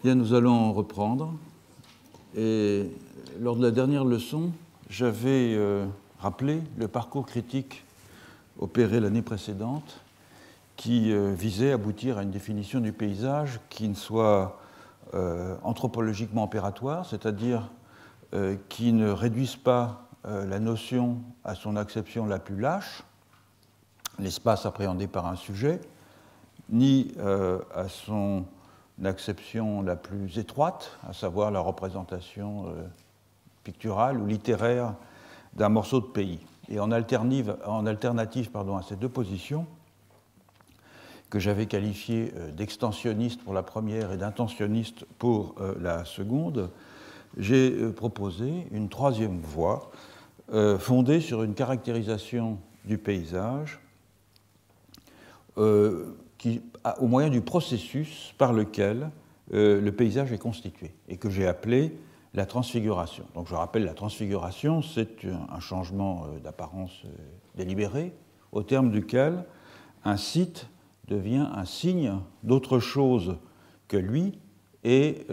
Bien, nous allons reprendre. Et lors de la dernière leçon, j'avais rappelé le parcours critique opéré l'année précédente qui visait à aboutir à une définition du paysage qui ne soit anthropologiquement opératoire, c'est-à-dire qui ne réduise pas la notion à son acception la plus lâche, l'espace appréhendé par un sujet, ni à son acception la plus étroite, à savoir la représentation picturale ou littéraire d'un morceau de pays. Et en alternative à ces deux positions, que j'avais qualifiées d'extensionnistes pour la première et d'intentionnistes pour la seconde, j'ai proposé une troisième voie fondée sur une caractérisation du paysage au moyen du processus par lequel le paysage est constitué et que j'ai appelé la transfiguration. Donc je rappelle, la transfiguration, c'est un changement d'apparence délibéré au terme duquel un site devient un signe d'autre chose que lui et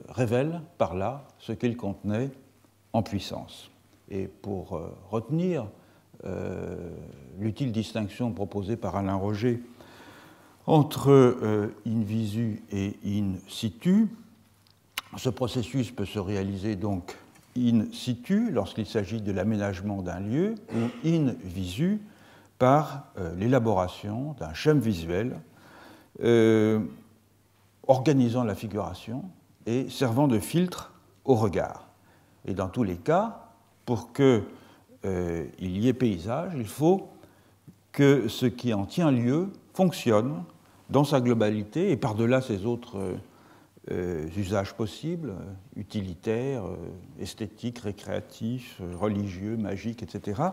révèle par là ce qu'il contenait en puissance. Et pour retenir l'utile distinction proposée par Alain Roger entre in visu et in situ, ce processus peut se réaliser donc in situ lorsqu'il s'agit de l'aménagement d'un lieu ou in visu par l'élaboration d'un schème visuel organisant la figuration et servant de filtre au regard. Et dans tous les cas, pour qu'il y ait paysage, il faut que ce qui en tient lieu fonctionne dans sa globalité et par-delà ses autres usages possibles, utilitaires, esthétiques, récréatifs, religieux, magiques, etc.,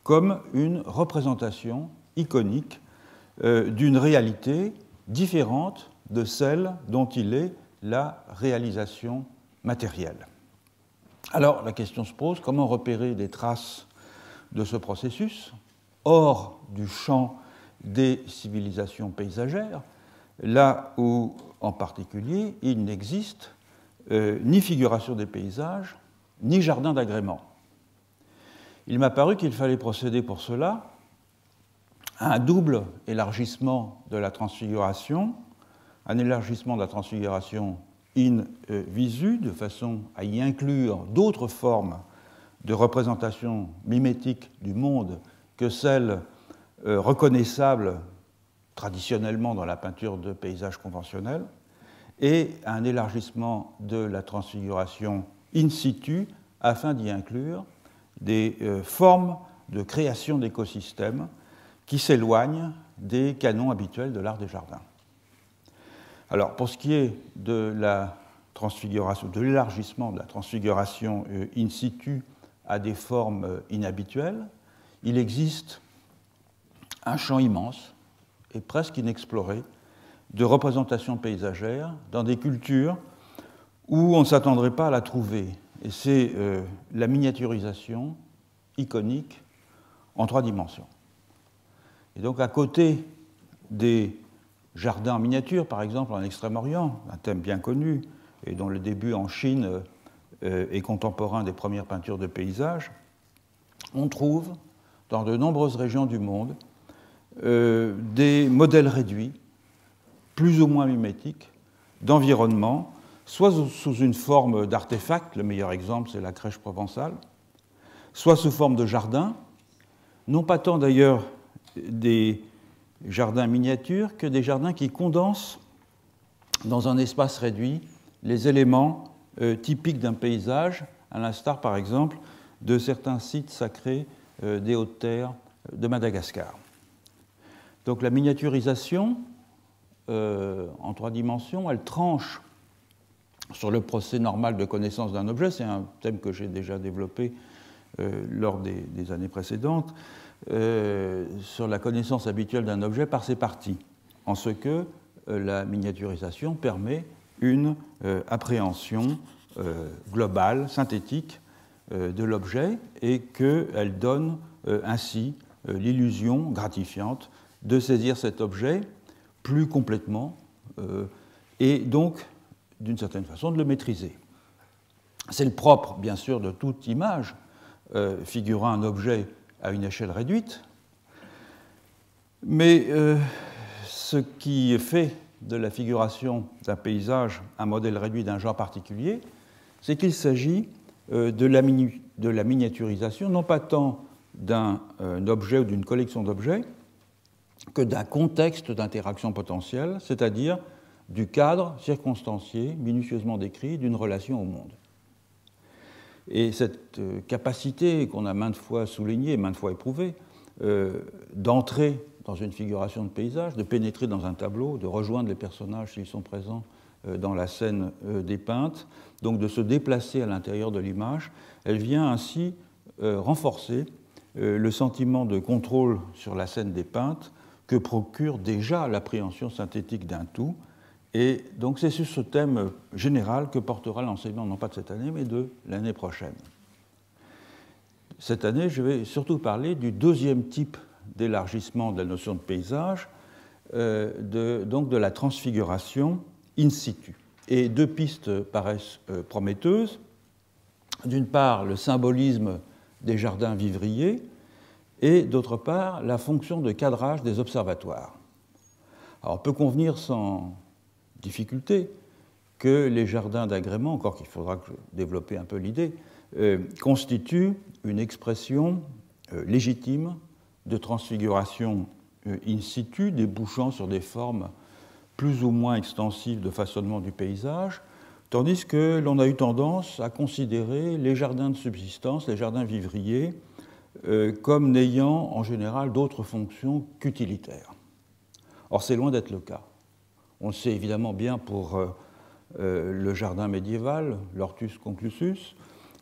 comme une représentation iconique d'une réalité différente de celle dont il est la réalisation matérielle. Alors, la question se pose, comment repérer des traces de ce processus, hors du champ des civilisations paysagères, là où, en particulier, il n'existe ni figuration des paysages, ni jardin d'agrément. Il m'a paru qu'il fallait procéder pour cela à un double élargissement de la transfiguration, un élargissement de la transfiguration in visu, de façon à y inclure d'autres formes de représentation mimétique du monde que celles reconnaissables traditionnellement dans la peinture de paysage conventionnelle, et un élargissement de la transfiguration in situ afin d'y inclure des formes de création d'écosystèmes qui s'éloignent des canons habituels de l'art des jardins. Alors, pour ce qui est de la transfiguration, de l'élargissement de la transfiguration in situ à des formes inhabituelles, il existe un champ immense et presque inexploré de représentations paysagères dans des cultures où on ne s'attendrait pas à la trouver. Et c'est la miniaturisation iconique en 3 dimensions. Et donc, à côté des jardins en miniature, par exemple en Extrême-Orient, un thème bien connu et dont le début en Chine est contemporain des premières peintures de paysages, on trouve dans de nombreuses régions du monde des modèles réduits, plus ou moins mimétiques, d'environnement, soit sous une forme d'artefact, le meilleur exemple c'est la crèche provençale, soit sous forme de jardin, non pas tant d'ailleurs des jardins miniatures que des jardins qui condensent dans un espace réduit les éléments typiques d'un paysage, à l'instar par exemple de certains sites sacrés des hautes terres de Madagascar. Donc la miniaturisation en 3 dimensions, elle tranche sur le procès normal de connaissance d'un objet, c'est un thème que j'ai déjà développé lors des années précédentes, sur la connaissance habituelle d'un objet par ses parties, en ce que la miniaturisation permet une appréhension globale, synthétique de l'objet et qu'elle donne ainsi l'illusion gratifiante de saisir cet objet plus complètement et donc d'une certaine façon, de le maîtriser. C'est le propre, bien sûr, de toute image figurant un objet à une échelle réduite, mais ce qui fait de la figuration d'un paysage un modèle réduit d'un genre particulier, c'est qu'il s'agit de la miniaturisation, non pas tant d'un objet ou d'une collection d'objets, que d'un contexte d'interaction potentielle, c'est-à-dire du cadre circonstancié, minutieusement décrit, d'une relation au monde. Et cette capacité qu'on a maintes fois soulignée, maintes fois éprouvée, d'entrer dans une figuration de paysage, de pénétrer dans un tableau, de rejoindre les personnages s'ils sont présents dans la scène dépeinte, donc de se déplacer à l'intérieur de l'image, elle vient ainsi renforcer le sentiment de contrôle sur la scène dépeinte que procure déjà l'appréhension synthétique d'un tout. Et donc c'est sur ce thème général que portera l'enseignement, non pas de cette année, mais de l'année prochaine. Cette année, je vais surtout parler du deuxième type d'élargissement de la notion de paysage, donc de la transfiguration in situ. Et deux pistes paraissent prometteuses. D'une part, le symbolisme des jardins vivriers, et d'autre part, la fonction de cadrage des observatoires. Alors, on peut convenir sans difficulté que les jardins d'agrément, encore qu'il faudra développer un peu l'idée, constituent une expression légitime de transfiguration in situ, débouchant sur des formes plus ou moins extensives de façonnement du paysage, tandis que l'on a eu tendance à considérer les jardins de subsistance, les jardins vivriers, comme n'ayant en général d'autres fonctions qu'utilitaires. Or, c'est loin d'être le cas. On le sait évidemment bien pour le jardin médiéval, l'Hortus conclusus,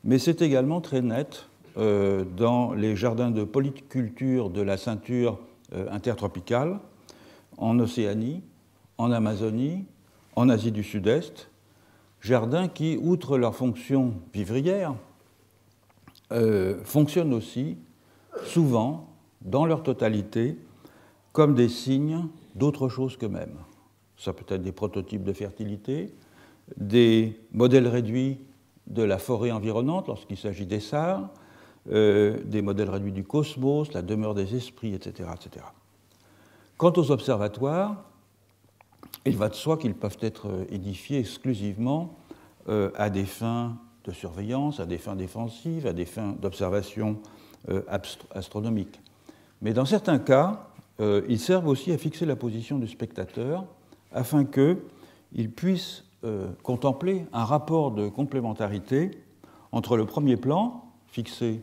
mais c'est également très net dans les jardins de polyculture de la ceinture intertropicale, en Océanie, en Amazonie, en Asie du Sud-Est, jardins qui, outre leur fonction vivrière, fonctionnent aussi souvent, dans leur totalité, comme des signes d'autre chose qu'eux-mêmes. Ça peut être des prototypes de fertilité, des modèles réduits de la forêt environnante lorsqu'il s'agit des SAR, des modèles réduits du cosmos, la demeure des esprits, etc., etc. Quant aux observatoires, il va de soi qu'ils peuvent être édifiés exclusivement à des fins de surveillance, à des fins défensives, à des fins d'observation astronomique. Mais dans certains cas, ils servent aussi à fixer la position du spectateur afin qu'il puisse contempler un rapport de complémentarité entre le premier plan, fixé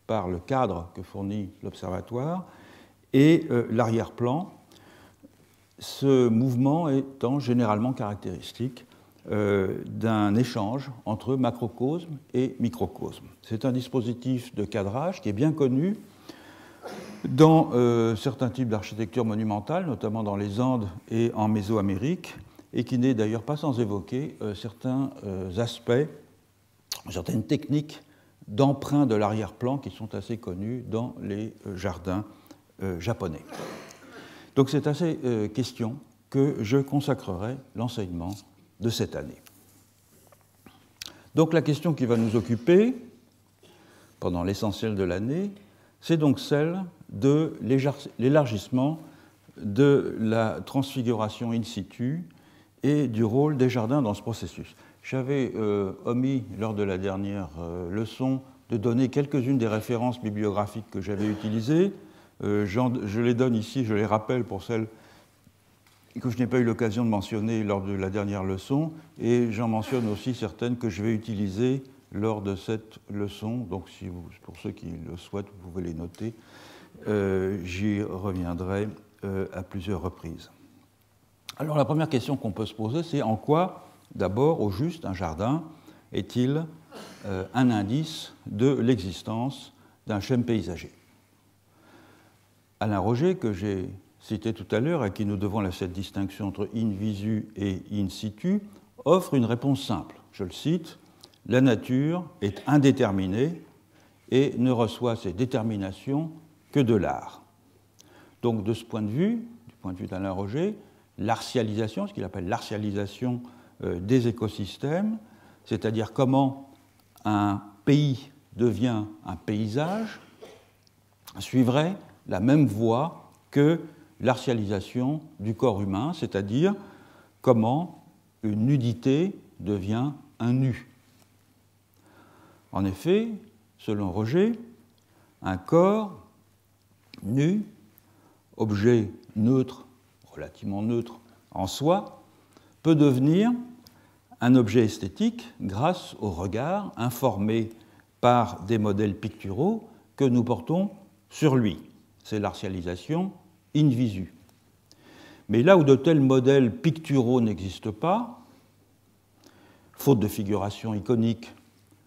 par le cadre que fournit l'observatoire, et l'arrière-plan, ce mouvement étant généralement caractéristique d'un échange entre macrocosme et microcosme. C'est un dispositif de cadrage qui est bien connu dans certains types d'architecture monumentale, notamment dans les Andes et en Mésoamérique, et qui n'est d'ailleurs pas sans évoquer certains aspects, certaines techniques d'emprunt de l'arrière-plan qui sont assez connus dans les jardins japonais. Donc c'est à ces questions que je consacrerai l'enseignement de cette année. Donc la question qui va nous occuper pendant l'essentiel de l'année, c'est donc celle de l'élargissement de la transfiguration in situ et du rôle des jardins dans ce processus. J'avais omis lors de la dernière leçon de donner quelques-unes des références bibliographiques que j'avais utilisées. Je les donne ici, je les rappelle pour celles que je n'ai pas eu l'occasion de mentionner lors de la dernière leçon, et j'en mentionne aussi certaines que je vais utiliser lors de cette leçon. Donc, pour ceux qui le souhaitent, vous pouvez les noter. J'y reviendrai à plusieurs reprises. Alors, la première question qu'on peut se poser, c'est en quoi, d'abord, au juste, un jardin est-il un indice de l'existence d'un schème paysager? Alain Roger, que j'ai cité tout à l'heure, à qui nous devons cette distinction entre in visu et in situ, offre une réponse simple. Je le cite, « La nature est indéterminée et ne reçoit ses déterminations que de l'art. » Donc, de ce point de vue, du point de vue d'Alain Roger, l'artialisation, ce qu'il appelle l'artialisation des écosystèmes, c'est-à-dire comment un pays devient un paysage, suivrait la même voie que l'artialisation du corps humain, c'est-à-dire comment une nudité devient un nu. En effet, selon Roger, un corps nu, objet neutre, relativement neutre en soi, peut devenir un objet esthétique grâce au regard informé par des modèles picturaux que nous portons sur lui. C'est l'artialisation in visu. Mais là où de tels modèles picturaux n'existent pas, faute de figuration iconique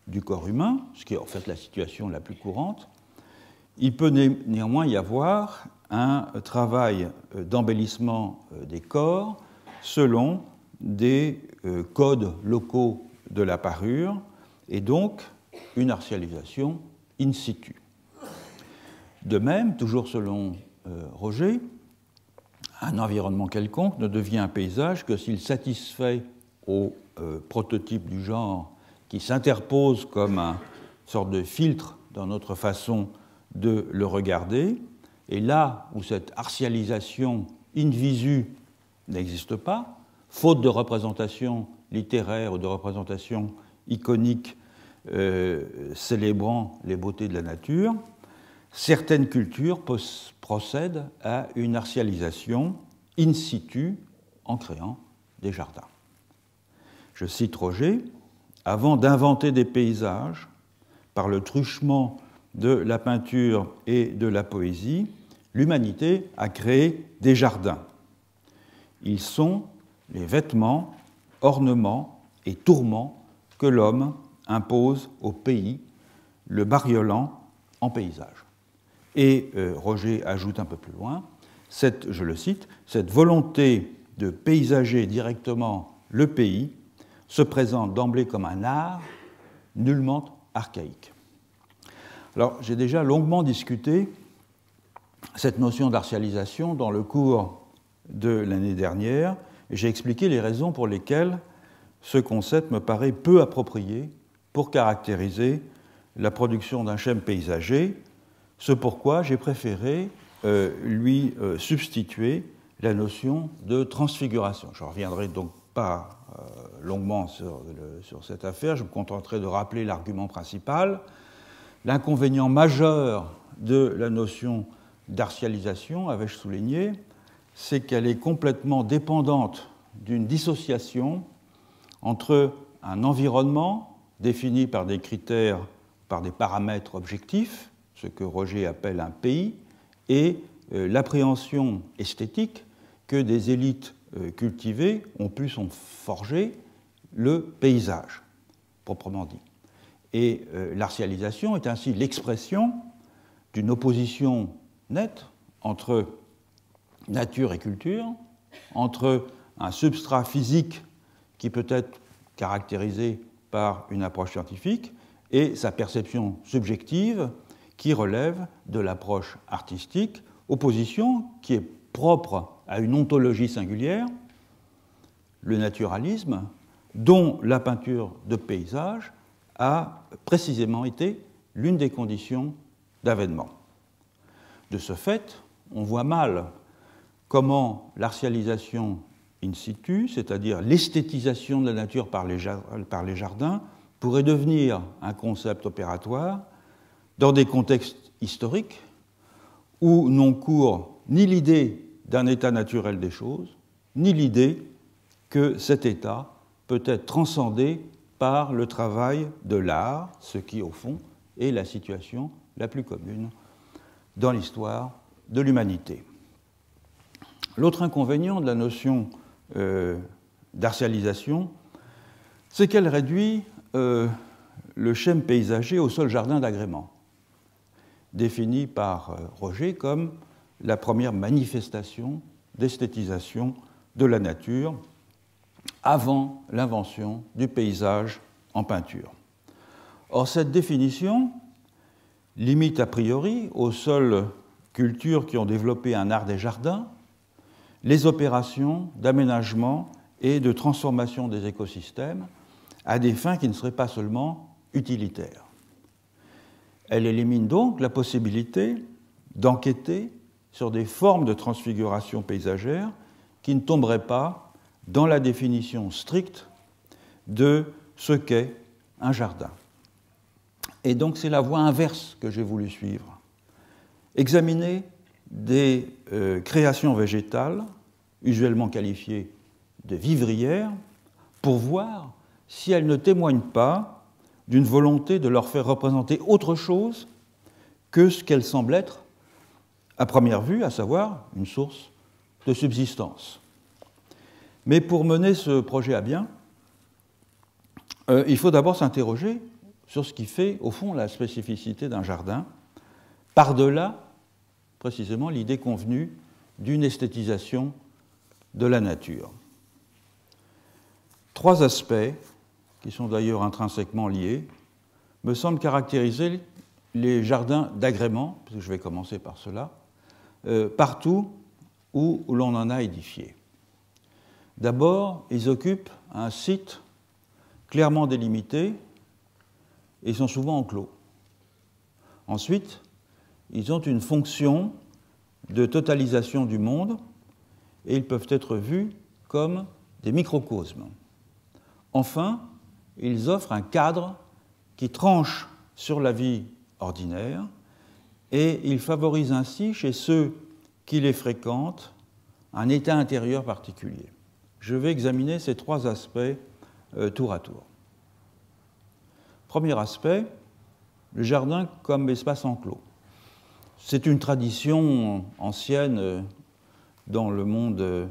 du corps humain, ce qui est en fait la situation la plus courante, il peut néanmoins y avoir un travail d'embellissement des corps selon des codes locaux de la parure et donc une artialisation in situ. De même, toujours selon Roger, un environnement quelconque ne devient un paysage que s'il satisfait au prototype du genre qui s'interpose comme une sorte de filtre dans notre façon de le regarder. Et là où cette artialisation in visu n'existe pas, faute de représentation littéraire ou de représentation iconique célébrant les beautés de la nature, certaines cultures procèdent à une artialisation in situ en créant des jardins. Je cite Roger, « Avant d'inventer des paysages, par le truchement de la peinture et de la poésie, l'humanité a créé des jardins. Ils sont les vêtements, ornements et tourments que l'homme impose au pays, le bariolant en paysage. » Et Roger ajoute un peu plus loin, je le cite, « Cette volonté de paysager directement le pays se présente d'emblée comme un art nullement archaïque. » Alors, j'ai déjà longuement discuté cette notion d'artialisation dans le cours de l'année dernière, et j'ai expliqué les raisons pour lesquelles ce concept me paraît peu approprié pour caractériser la production d'un schème paysager, ce pourquoi j'ai préféré lui substituer la notion de transfiguration. Je ne reviendrai donc pas longuement sur cette affaire, je me contenterai de rappeler l'argument principal. L'inconvénient majeur de la notion d'artialisation, avais-je souligné, c'est qu'elle est complètement dépendante d'une dissociation entre un environnement défini par des critères, par des paramètres objectifs, ce que Roger appelle un pays, et l'appréhension esthétique que des élites cultivées ont pu s'en forger le paysage, proprement dit. Et l'artialisation est ainsi l'expression d'une opposition nette entre nature et culture, entre un substrat physique qui peut être caractérisé par une approche scientifique et sa perception subjective qui relève de l'approche artistique, opposition qui est propre à une ontologie singulière, le naturalisme, dont la peinture de paysage a précisément été l'une des conditions d'avènement. De ce fait, on voit mal comment l'artialisation in situ, c'est-à-dire l'esthétisation de la nature par les jardins, pourrait devenir un concept opératoire dans des contextes historiques où n'ont cours ni l'idée d'un état naturel des choses, ni l'idée que cet état peut être transcendé par le travail de l'art, ce qui, au fond, est la situation la plus commune dans l'histoire de l'humanité. L'autre inconvénient de la notion d'artialisation, c'est qu'elle réduit le schème paysager au seul jardin d'agrément, défini par Roger comme la première manifestation d'esthétisation de la nature avant l'invention du paysage en peinture. Or, cette définition limite a priori aux seules cultures qui ont développé un art des jardins les opérations d'aménagement et de transformation des écosystèmes à des fins qui ne seraient pas seulement utilitaires. Elle élimine donc la possibilité d'enquêter sur des formes de transfiguration paysagère qui ne tomberaient pas dans la définition stricte de ce qu'est un jardin. Et donc c'est la voie inverse que j'ai voulu suivre. Examiner des créations végétales, usuellement qualifiées de vivrières, pour voir si elles ne témoignent pas d'une volonté de leur faire représenter autre chose que ce qu'elles semblent être à première vue, à savoir une source de subsistance. Mais pour mener ce projet à bien, il faut d'abord s'interroger sur ce qui fait, au fond, la spécificité d'un jardin, par-delà, précisément, l'idée convenue d'une esthétisation de la nature. Trois aspects, qui sont d'ailleurs intrinsèquement liés, me semblent caractériser les jardins d'agrément, parce que je vais commencer par cela, partout où l'on en a édifié. D'abord, ils occupent un site clairement délimité et sont souvent enclos. Ensuite, ils ont une fonction de totalisation du monde et ils peuvent être vus comme des microcosmes. Enfin, ils offrent un cadre qui tranche sur la vie ordinaire et ils favorisent ainsi chez ceux qui les fréquentent un état intérieur particulier. Je vais examiner ces trois aspects tour à tour. Premier aspect, le jardin comme espace enclos. C'est une tradition ancienne dans le monde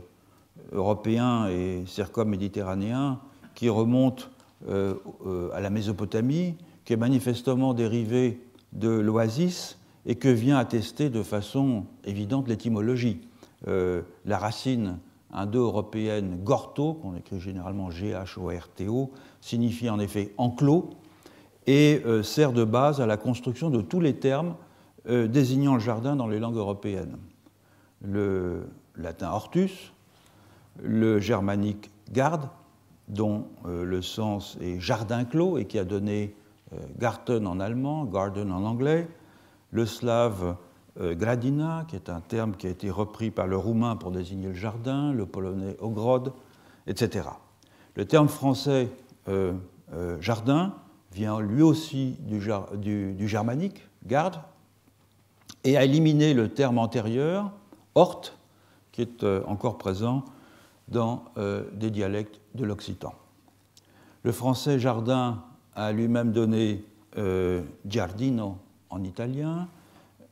européen et circum-méditerranéen qui remonte à la Mésopotamie, qui est manifestement dérivée de l'oasis et que vient attester de façon évidente l'étymologie. La racine indo-européenne gorto, qu'on écrit généralement G-H-O-R-T-O, signifie en effet enclos et sert de base à la construction de tous les termes désignant le jardin dans les langues européennes. Le latin hortus, le germanique gard, dont le sens est jardin clos et qui a donné Garten en allemand, garden en anglais, le slave gradina, qui est un terme qui a été repris par le roumain pour désigner le jardin, le polonais ogrod, etc. Le terme français jardin vient lui aussi du germanique, gard, et a éliminé le terme antérieur, hort, qui est encore présent dans des dialectes de l'occitan. Le français jardin a lui-même donné giardino en italien,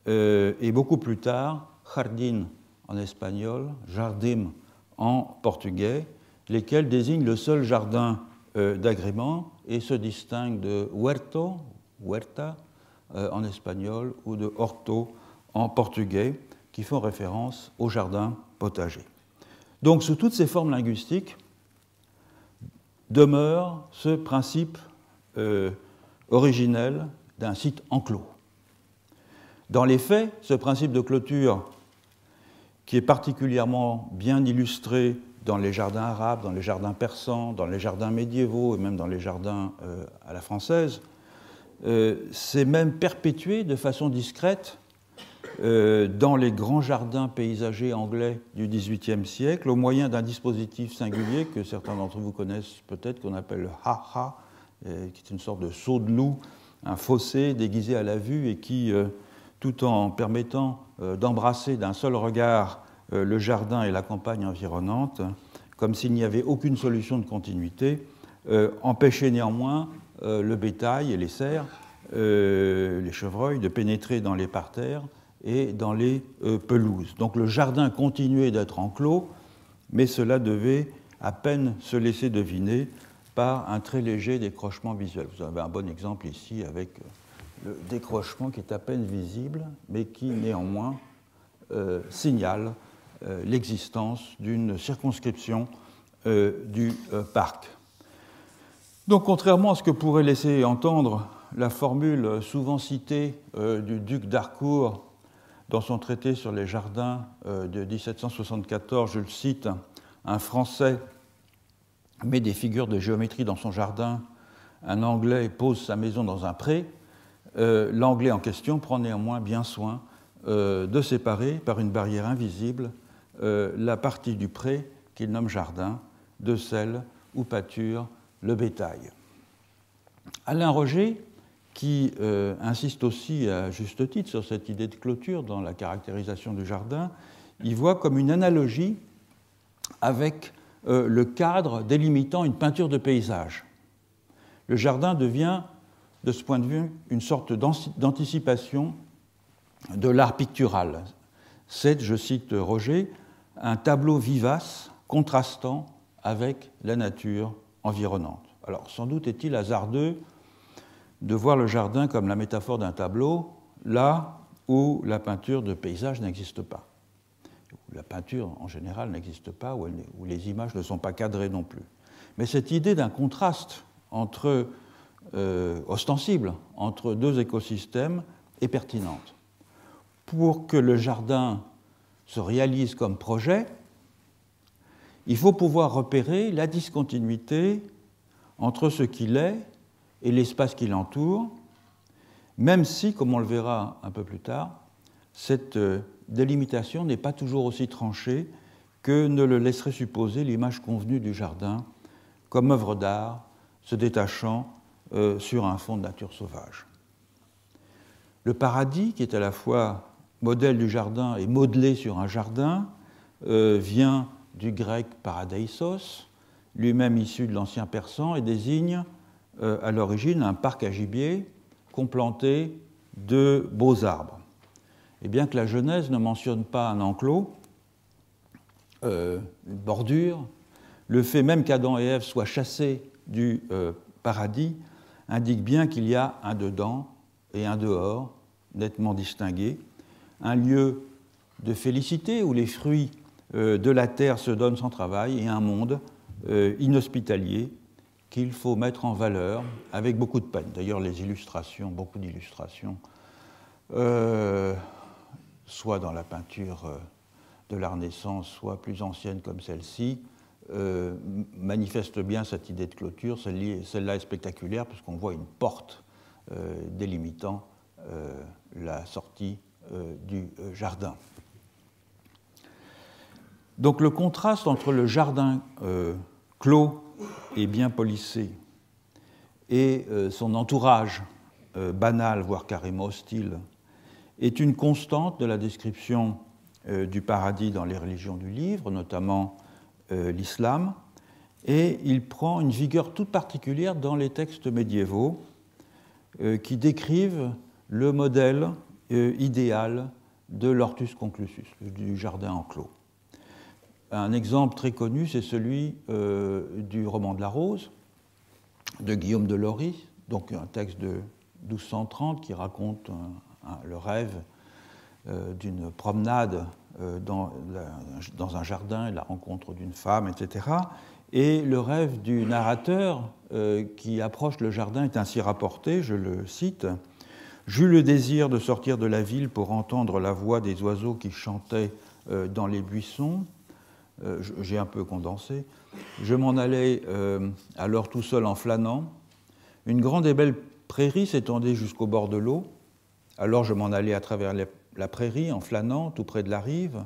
et beaucoup plus tard, jardin en espagnol, jardim en portugais, lesquels désignent le seul jardin d'agrément et se distinguent de huerto, huerta en espagnol, ou de horto en portugais, qui font référence au jardin potager. Donc, sous toutes ces formes linguistiques, demeure ce principe originel d'un site enclos. Dans les faits, ce principe de clôture, qui est particulièrement bien illustré dans les jardins arabes, dans les jardins persans, dans les jardins médiévaux et même dans les jardins à la française, s'est même perpétué de façon discrète dans les grands jardins paysagers anglais du XVIIIe siècle, au moyen d'un dispositif singulier que certains d'entre vous connaissent peut-être, qu'on appelle le ha-ha, qui est une sorte de seau de loup, un fossé déguisé à la vue et qui, tout en permettant d'embrasser d'un seul regard le jardin et la campagne environnante, comme s'il n'y avait aucune solution de continuité, empêchait néanmoins le bétail et les cerfs, les chevreuils, de pénétrer dans les parterres et dans les pelouses. Donc le jardin continuait d'être enclos, mais cela devait à peine se laisser deviner par un très léger décrochement visuel. Vous avez un bon exemple ici avec le décrochement qui est à peine visible, mais qui néanmoins signale l'existence d'une circonscription du parc. Donc, contrairement à ce que pourrait laisser entendre la formule souvent citée du duc d'Harcourt dans son traité sur les jardins de 1774, je le cite, un Français met des figures de géométrie dans son jardin, un Anglais pose sa maison dans un pré, l'Anglais en question prend néanmoins bien soin de séparer par une barrière invisible la partie du pré qu'il nomme jardin de celle où pâture le bétail. Alain Roger, qui insiste aussi à juste titre sur cette idée de clôture dans la caractérisation du jardin, y voit comme une analogie avec le cadre délimitant une peinture de paysage. Le jardin devient, de ce point de vue, une sorte d'anticipation de l'art pictural. C'est, je cite Roger, un tableau vivace, contrastant avec la nature environnante. Alors, sans doute est-il hasardeux de voir le jardin comme la métaphore d'un tableau, là où la peinture de paysage n'existe pas. La peinture, en général, n'existe pas, où les images ne sont pas cadrées non plus. Mais cette idée d'un contraste ostensible entre deux écosystèmes est pertinente. Pour que le jardin se réalise comme projet, il faut pouvoir repérer la discontinuité entre ce qu'il est et l'espace qui l'entoure, même si, comme on le verra un peu plus tard, cette délimitation n'est pas toujours aussi tranchée que ne le laisserait supposer l'image convenue du jardin comme œuvre d'art se détachant sur un fond de nature sauvage. Le paradis, qui est à la fois modèle du jardin et modelé sur un jardin, vient du grec paradeisos, lui-même issu de l'ancien persan, et désigne à l'origine un parc à gibier complanté de beaux arbres. Et bien que la Genèse ne mentionne pas un enclos, une bordure, le fait même qu'Adam et Ève soient chassés du paradis indique bien qu'il y a un dedans et un dehors, nettement distingués, un lieu de félicité où les fruits de la terre se donnent sans travail et un monde inhospitalier qu'il faut mettre en valeur avec beaucoup de peine. D'ailleurs, les illustrations, beaucoup d'illustrations, soit dans la peinture de la Renaissance, soit plus ancienne comme celle-ci, manifestent bien cette idée de clôture. Celle-là est spectaculaire puisqu'on voit une porte délimitant la sortie du jardin. Donc le contraste entre le jardin clos et bien polissé et son entourage banal, voire carrément hostile, est une constante de la description du paradis dans les religions du livre, notamment l'islam, et il prend une vigueur toute particulière dans les textes médiévaux qui décrivent le modèle idéal de l'hortus conclusus, du jardin enclos. Un exemple très connu, c'est celui du roman de la Rose, de Guillaume de Lorry, donc un texte de 1230 qui raconte le rêve d'une promenade dans un jardin et la rencontre d'une femme, etc. Et le rêve du narrateur qui approche le jardin est ainsi rapporté, je le cite, « J'eus le désir de sortir de la ville pour entendre la voix des oiseaux qui chantaient dans les buissons. » J'ai un peu condensé. « Je m'en allais alors tout seul en flânant. Une grande et belle prairie s'étendait jusqu'au bord de l'eau. Alors je m'en allais à travers la prairie en flânant tout près de la rive.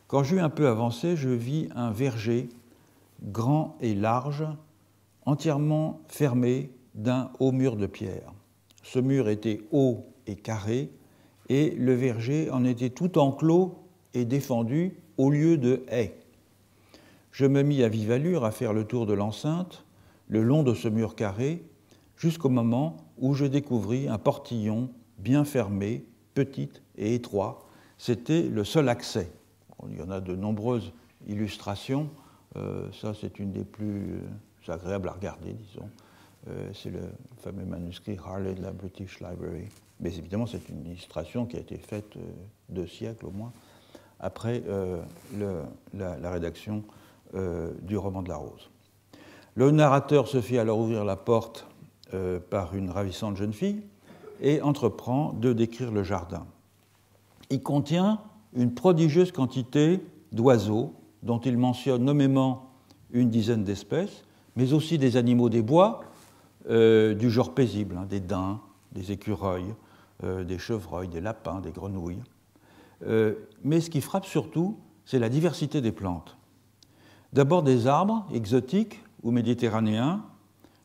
Quand j'eus un peu avancé, je vis un verger grand et large, entièrement fermé d'un haut mur de pierre. Ce mur était haut et carré, et le verger en était tout enclos et défendu au lieu de haies. Je me mis à vive allure à faire le tour de l'enceinte, le long de ce mur carré, jusqu'au moment où je découvris un portillon bien fermé, petit et étroit. C'était le seul accès. Il y en a de nombreuses illustrations. Ça, c'est une des plus agréables à regarder, disons. C'est le fameux manuscrit Harley de la British Library. Mais évidemment, c'est une illustration qui a été faite 2 siècles au moins après la rédaction du roman de la Rose. Le narrateur se fait alors ouvrir la porte par une ravissante jeune fille et entreprend de décrire le jardin. Il contient une prodigieuse quantité d'oiseaux dont il mentionne nommément une dizaine d'espèces, mais aussi des animaux des bois du genre paisible, hein, des daims, des écureuils, des chevreuils, des lapins, des grenouilles. Mais ce qui frappe surtout, c'est la diversité des plantes. D'abord des arbres exotiques ou méditerranéens,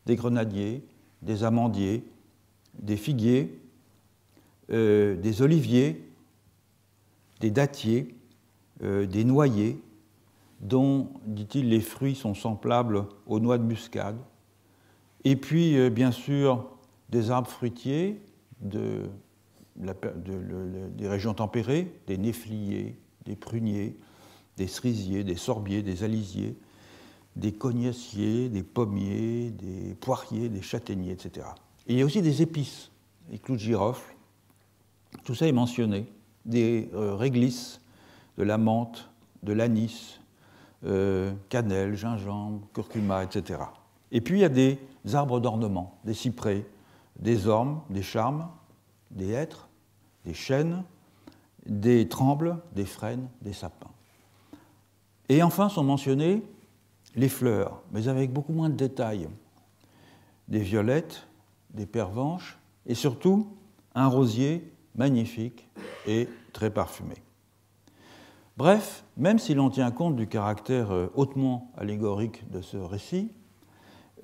des grenadiers, des amandiers, des figuiers, des oliviers, des dattiers, des noyers, dont, dit-il, les fruits sont semblables aux noix de muscade. Et puis, bien sûr, des arbres fruitiers des régions tempérées, des néfliers, des pruniers, des cerisiers, des sorbiers, des alisiers, des cognaciers, des pommiers, des poiriers, des châtaigniers, etc. Et il y a aussi des épices, des clous de girofle, tout ça est mentionné, des réglisses, de la menthe, de l'anis, cannelle, gingembre, curcuma, etc. Et puis il y a des arbres d'ornement, des cyprès, des ormes, des charmes, des hêtres, des chênes, des trembles, des frênes, des sapins. Et enfin sont mentionnées les fleurs, mais avec beaucoup moins de détails. Des violettes, des pervenches et surtout un rosier magnifique et très parfumé. Bref, même si l'on tient compte du caractère hautement allégorique de ce récit,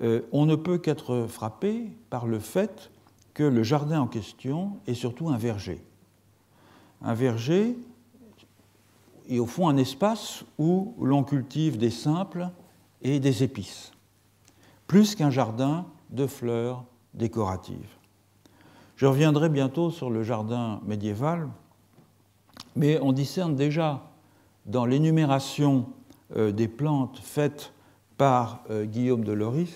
on ne peut qu'être frappé par le fait que le jardin en question est surtout un verger. Un verger est au fond un espace où l'on cultive des simples et des épices, plus qu'un jardin de fleurs décoratives. Je reviendrai bientôt sur le jardin médiéval, mais on discerne déjà dans l'énumération des plantes faites par Guillaume de Loris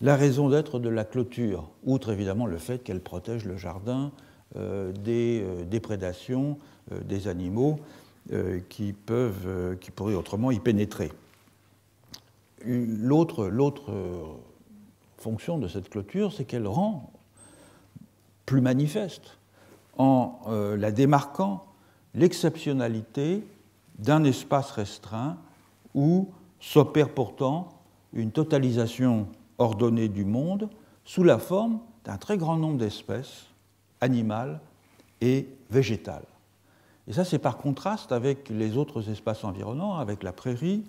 la raison d'être de la clôture, outre évidemment le fait qu'elle protège le jardin des prédations des animaux qui pourraient autrement y pénétrer. L'autre fonction de cette clôture, c'est qu'elle rend plus manifeste, en la démarquant, l'exceptionnalité d'un espace restreint où s'opère pourtant une totalisation ordonnée du monde sous la forme d'un très grand nombre d'espèces animales et végétales. Et ça, c'est par contraste avec les autres espaces environnants, avec la prairie,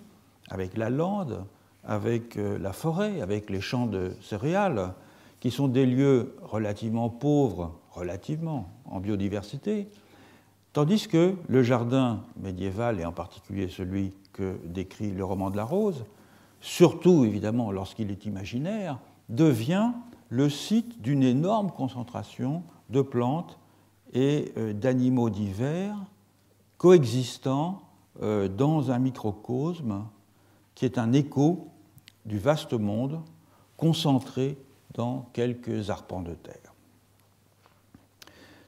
avec la lande, avec la forêt, avec les champs de céréales, qui sont des lieux relativement pauvres, en biodiversité, tandis que le jardin médiéval, et en particulier celui que décrit le roman de la Rose, surtout évidemment lorsqu'il est imaginaire, devient le site d'une énorme concentration de plantes et d'animaux divers coexistant dans un microcosme qui est un écho du vaste monde concentré dans quelques arpents de terre.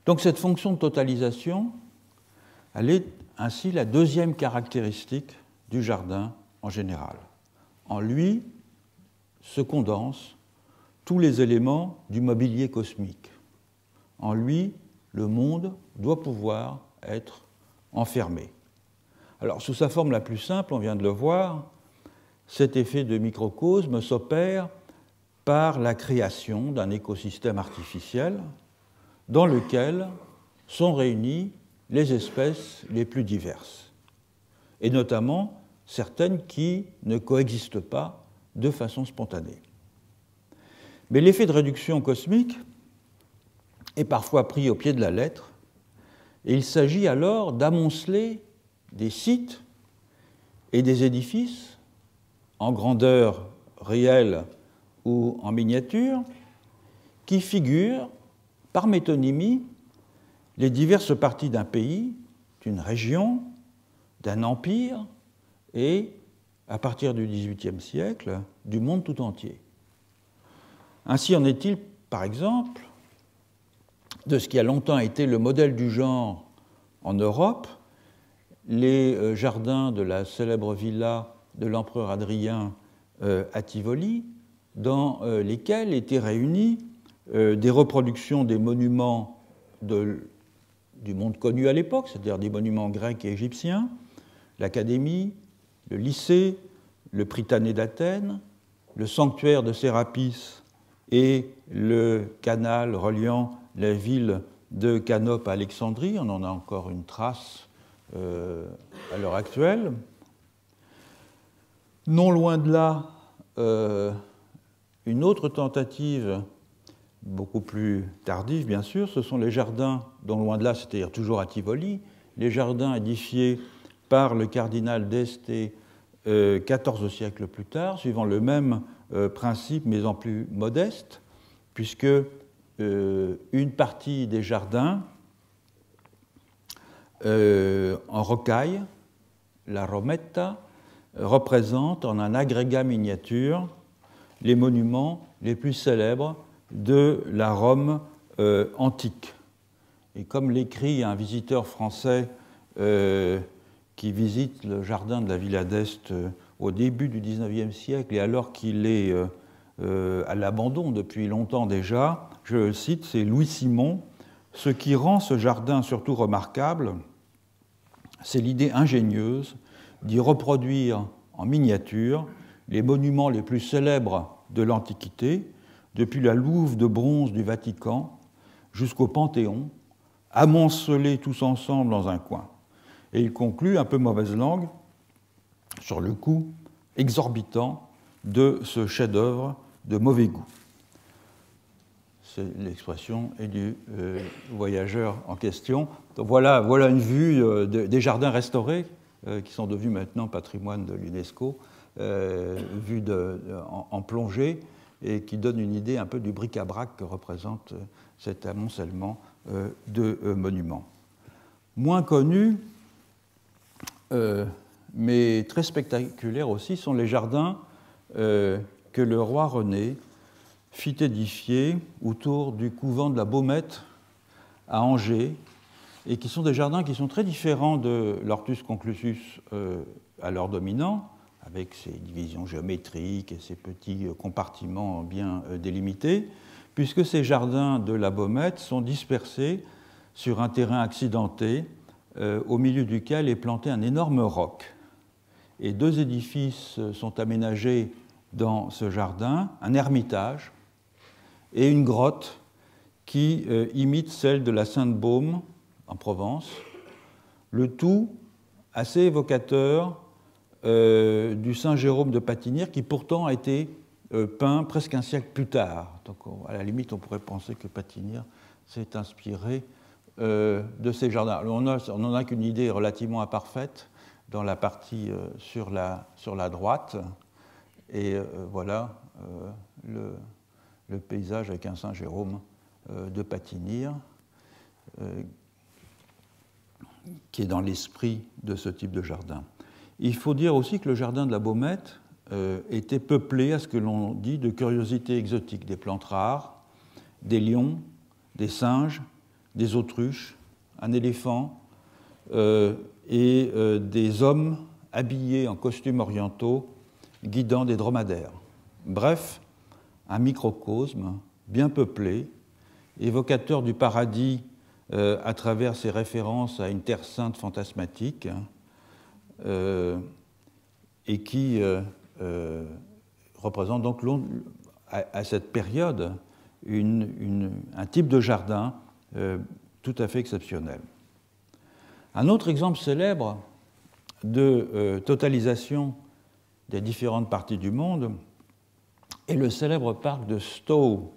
Donc cette fonction de totalisation, elle est ainsi la deuxième caractéristique du jardin en général. En lui se condensent tous les éléments du mobilier cosmique. En lui, le monde doit pouvoir être enfermé. Alors, sous sa forme la plus simple, on vient de le voir, cet effet de microcosme s'opère par la création d'un écosystème artificiel dans lequel sont réunies les espèces les plus diverses, et notamment certaines qui ne coexistent pas de façon spontanée. Mais l'effet de réduction cosmique est parfois pris au pied de la lettre, et il s'agit alors d'amonceler des sites et des édifices en grandeur réelle ou en miniature, qui figurent par métonymie les diverses parties d'un pays, d'une région, d'un empire et, à partir du XVIIIe siècle, du monde tout entier. Ainsi en est-il, par exemple, de ce qui a longtemps été le modèle du genre en Europe, les jardins de la célèbre villa de l'empereur Adrien à Tivoli, dans lesquels étaient réunis des reproductions des monuments du monde connu à l'époque, c'est-à-dire des monuments grecs et égyptiens, l'Académie, le lycée, le Prytanée d'Athènes, le sanctuaire de Sérapis et le canal reliant la ville de Canope à Alexandrie. On en a encore une trace à l'heure actuelle. Non loin de là, une autre tentative, beaucoup plus tardive bien sûr, ce sont les jardins, non loin de là, c'est-à-dire toujours à Tivoli, les jardins édifiés par le cardinal d'Este 14 siècles plus tard, suivant le même principe mais en plus modeste, puisque une partie des jardins en rocaille, la Rometta, représente en un agrégat miniature les monuments les plus célèbres de la Rome antique. Et comme l'écrit un visiteur français qui visite le jardin de la Villa d'Este au début du XIXe siècle, et alors qu'il est à l'abandon depuis longtemps déjà, je le cite, c'est Louis Simon. Ce qui rend ce jardin surtout remarquable, c'est l'idée ingénieuse d'y reproduire en miniature les monuments les plus célèbres de l'Antiquité, depuis la Louve de bronze du Vatican jusqu'au Panthéon, amoncelés tous ensemble dans un coin. Et il conclut, un peu mauvaise langue, sur le coût exorbitant de ce chef-d'œuvre de mauvais goût. C'est l'expression du voyageur en question. Donc voilà une vue des jardins restaurés, qui sont devenus maintenant patrimoine de l'UNESCO, vue en plongée, et qui donne une idée un peu du bric-à-brac que représente cet amoncellement de monuments. Moins connus, mais très spectaculaires aussi, sont les jardins que le roi René fit édifier autour du couvent de la Baumette à Angers, et qui sont des jardins qui sont très différents de l'Hortus conclusus alors dominant, avec ses divisions géométriques et ses petits compartiments bien délimités, puisque ces jardins de la Baumette sont dispersés sur un terrain accidenté, au milieu duquel est planté un énorme roc. Et deux édifices sont aménagés dans ce jardin, un ermitage et une grotte qui imite celle de la Sainte-Baume en Provence, le tout assez évocateur du Saint Jérôme de Patinière, qui pourtant a été peint presque un siècle plus tard. Donc à la limite, on pourrait penser que Patinière s'est inspiré de ces jardins. Alors, on n'en a qu'une idée relativement imparfaite dans la partie sur la droite, et voilà le paysage avec un Saint Jérôme de Patinière, qui est dans l'esprit de ce type de jardin. Il faut dire aussi que le jardin de la Baumette était peuplé, à ce que l'on dit, de curiosités exotiques, des plantes rares, des lions, des singes, des autruches, un éléphant et des hommes habillés en costumes orientaux guidant des dromadaires. Bref, un microcosme bien peuplé, évocateur du paradis à travers ses références à une terre sainte fantasmatique, et qui représente donc à cette période un type de jardin tout à fait exceptionnel. Un autre exemple célèbre de totalisation des différentes parties du monde est le célèbre parc de Stowe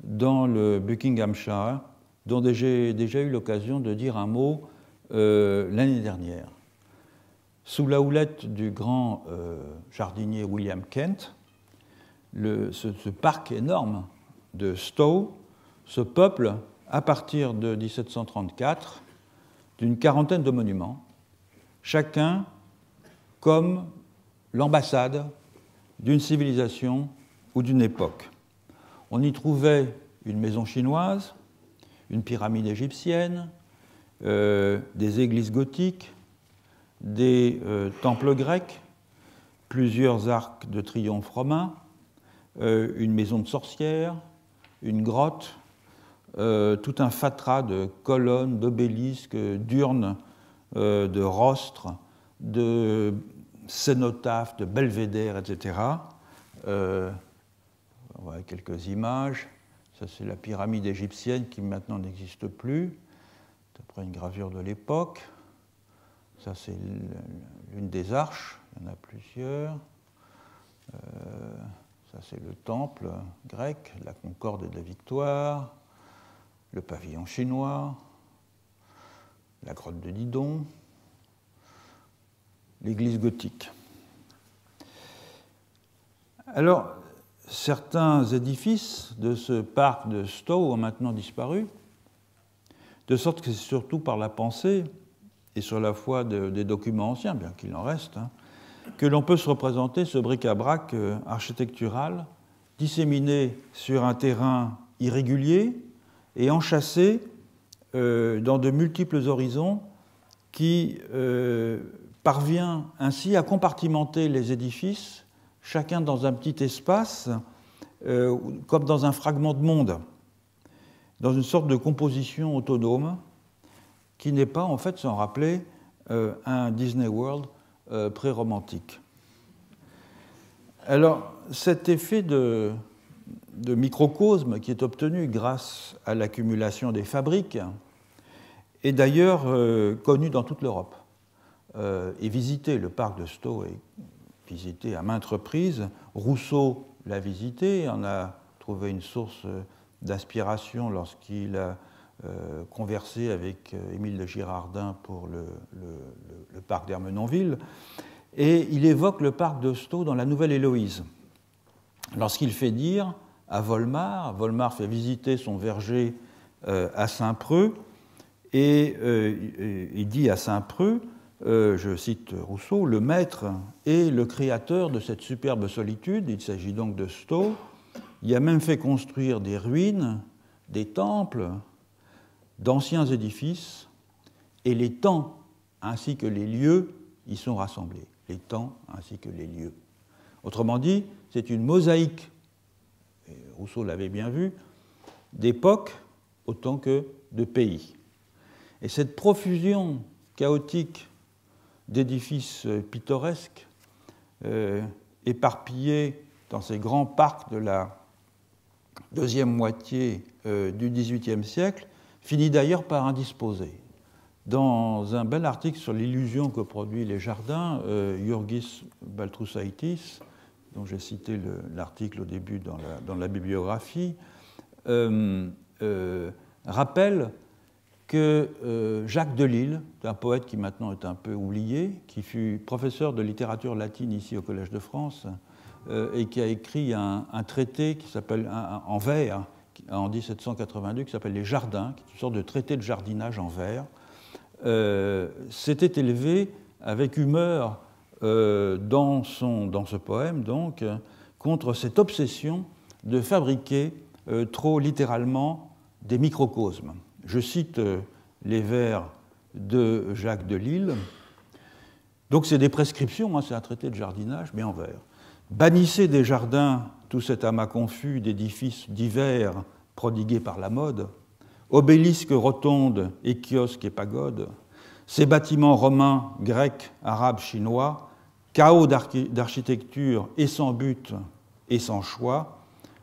dans le Buckinghamshire, dont j'ai déjà eu l'occasion de dire un mot l'année dernière. Sous la houlette du grand jardinier William Kent, ce parc énorme de Stowe se peuple à partir de 1734 d'une quarantaine de monuments, chacun comme l'ambassade d'une civilisation ou d'une époque. On y trouvait une maison chinoise, une pyramide égyptienne, des églises gothiques, des temples grecs, plusieurs arcs de triomphe romains, une maison de sorcières, une grotte, tout un fatras de colonnes, d'obélisques, d'urnes, de rostres, de cénotaphes, de belvédères, etc., Voilà quelques images. Ça, c'est la pyramide égyptienne qui maintenant n'existe plus, d'après une gravure de l'époque. Ça, c'est l'une des arches, il y en a plusieurs. Ça, c'est le temple grec, la Concorde et de la Victoire, le pavillon chinois, la grotte de Didon, l'église gothique. Alors, certains édifices de ce parc de Stowe ont maintenant disparu, de sorte que c'est surtout par la pensée et sur la foi des documents anciens, bien qu'il en reste, que l'on peut se représenter ce bric-à-brac architectural disséminé sur un terrain irrégulier et enchâssé dans de multiples horizons qui parvient ainsi à compartimenter les édifices, chacun dans un petit espace, comme dans un fragment de monde, dans une sorte de composition autonome qui n'est pas, en fait, sans rappeler, un Disney World pré-romantique. Alors, cet effet de microcosme qui est obtenu grâce à l'accumulation des fabriques est d'ailleurs connu dans toute l'Europe et visité. Le parc de Stowe est visité à maintes reprises. Rousseau l'a visité, en a trouvé une source d'inspiration lorsqu'il a conversé avec Émile de Girardin pour le parc d'Ermenonville. Et il évoque le parc de Stowe dans la Nouvelle-Héloïse, lorsqu'il fait dire à Volmar, Volmar fait visiter son verger à Saint-Preux, et il dit à Saint-Preux, je cite Rousseau, le maître est le créateur de cette superbe solitude, il s'agit donc de Stowe, il a même fait construire des ruines, des temples, d'anciens édifices, et les temps ainsi que les lieux y sont rassemblés. Les temps ainsi que les lieux. Autrement dit, c'est une mosaïque, et Rousseau l'avait bien vu, d'époques autant que de pays. Et cette profusion chaotique d'édifices pittoresques, éparpillés dans ces grands parcs de la deuxième moitié du XVIIIe siècle, finit d'ailleurs par indisposer. Dans un bel article sur l'illusion que produit les jardins, Jurgis Baltrušaitis, dont j'ai cité l'article au début dans la bibliographie, rappelle que Jacques Delille, un poète qui maintenant est un peu oublié, qui fut professeur de littérature latine ici au Collège de France, et qui a écrit un traité qui s'appelle en vers en 1782 qui s'appelle Les Jardins, qui est une sorte de traité de jardinage en vers, s'était élevé avec humeur dans ce poème, donc, contre cette obsession de fabriquer trop littéralement des microcosmes. Je cite les vers de Jacques Delille. Donc c'est des prescriptions, c'est un traité de jardinage, mais en vers. Bannissez des jardins tout cet amas confus d'édifices divers prodigués par la mode, obélisques, rotondes et kiosques et pagodes, ces bâtiments romains, grecs, arabes, chinois, chaos d'architecture et sans but et sans choix,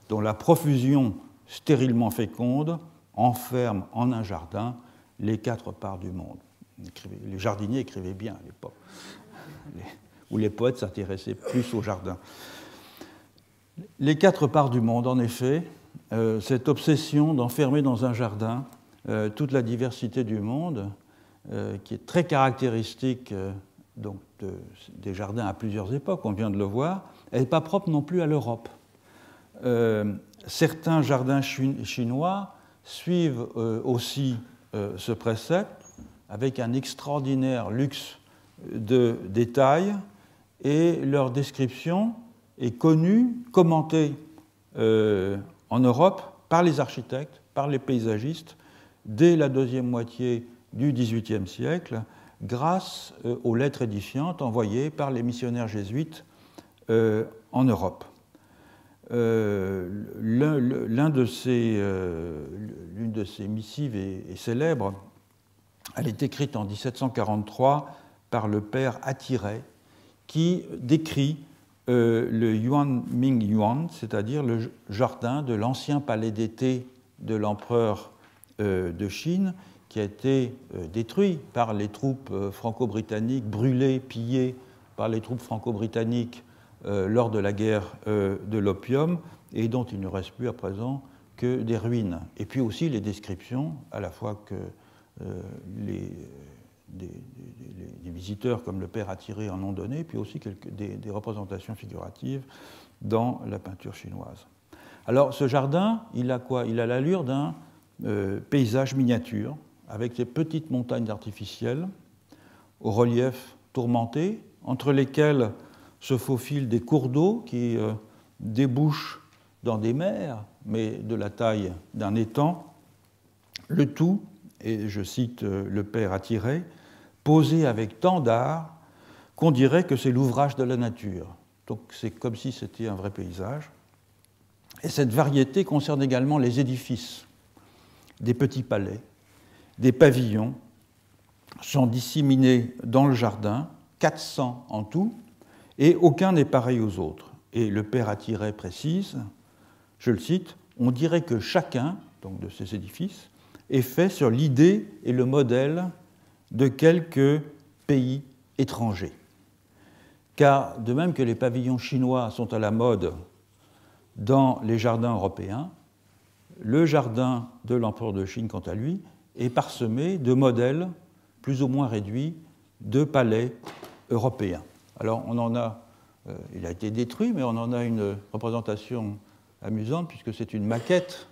dont la profusion stérilement féconde enferme en un jardin les 4 parts du monde. Les jardiniers écrivaient bien à l'époque, où les poètes s'intéressaient plus au jardin. Les 4 parts du monde, en effet, cette obsession d'enfermer dans un jardin toute la diversité du monde, qui est très caractéristique donc des jardins à plusieurs époques, on vient de le voir, elle n'est pas propre non plus à l'Europe. Certains jardins chinois suivent aussi ce précepte avec un extraordinaire luxe de détails, et leur description est connue, commentée en Europe par les architectes, par les paysagistes, dès la deuxième moitié du XVIIIe siècle, grâce aux lettres édifiantes envoyées par les missionnaires jésuites en Europe. L'une de ces missives est célèbre. Elle est écrite en 1743 par le père Attiret, qui décrit le Yuanming Yuan, c'est-à-dire le jardin de l'ancien palais d'été de l'empereur de Chine, qui a été détruit par les troupes franco-britanniques, brûlé, pillé par les troupes franco-britanniques lors de la guerre de l'opium, et dont il ne reste plus à présent que des ruines. Et puis aussi les descriptions, à la fois que des visiteurs comme le père Attiré en ont donné, puis aussi des représentations figuratives dans la peinture chinoise. Alors ce jardin, il a quoi? Il a l'allure d'un paysage miniature, avec ces petites montagnes artificielles, au relief tourmenté, entre lesquelles se faufilent des cours d'eau qui débouchent dans des mers, mais de la taille d'un étang, le tout, et je cite le père Attiré, posé avec tant d'art qu'on dirait que c'est l'ouvrage de la nature. Donc c'est comme si c'était un vrai paysage. Et cette variété concerne également les édifices, des petits palais, des pavillons sont disséminés dans le jardin, 400 en tout, et aucun n'est pareil aux autres. Et le père Attiré précise, je le cite, on dirait que chacun, donc de ces édifices, est fait sur l'idée et le modèle de quelques pays étrangers. Car de même que les pavillons chinois sont à la mode dans les jardins européens, le jardin de l'empereur de Chine, quant à lui, est parsemé de modèles plus ou moins réduits de palais européens. Alors on en a, il a été détruit, mais on en a une représentation amusante puisque c'est une maquette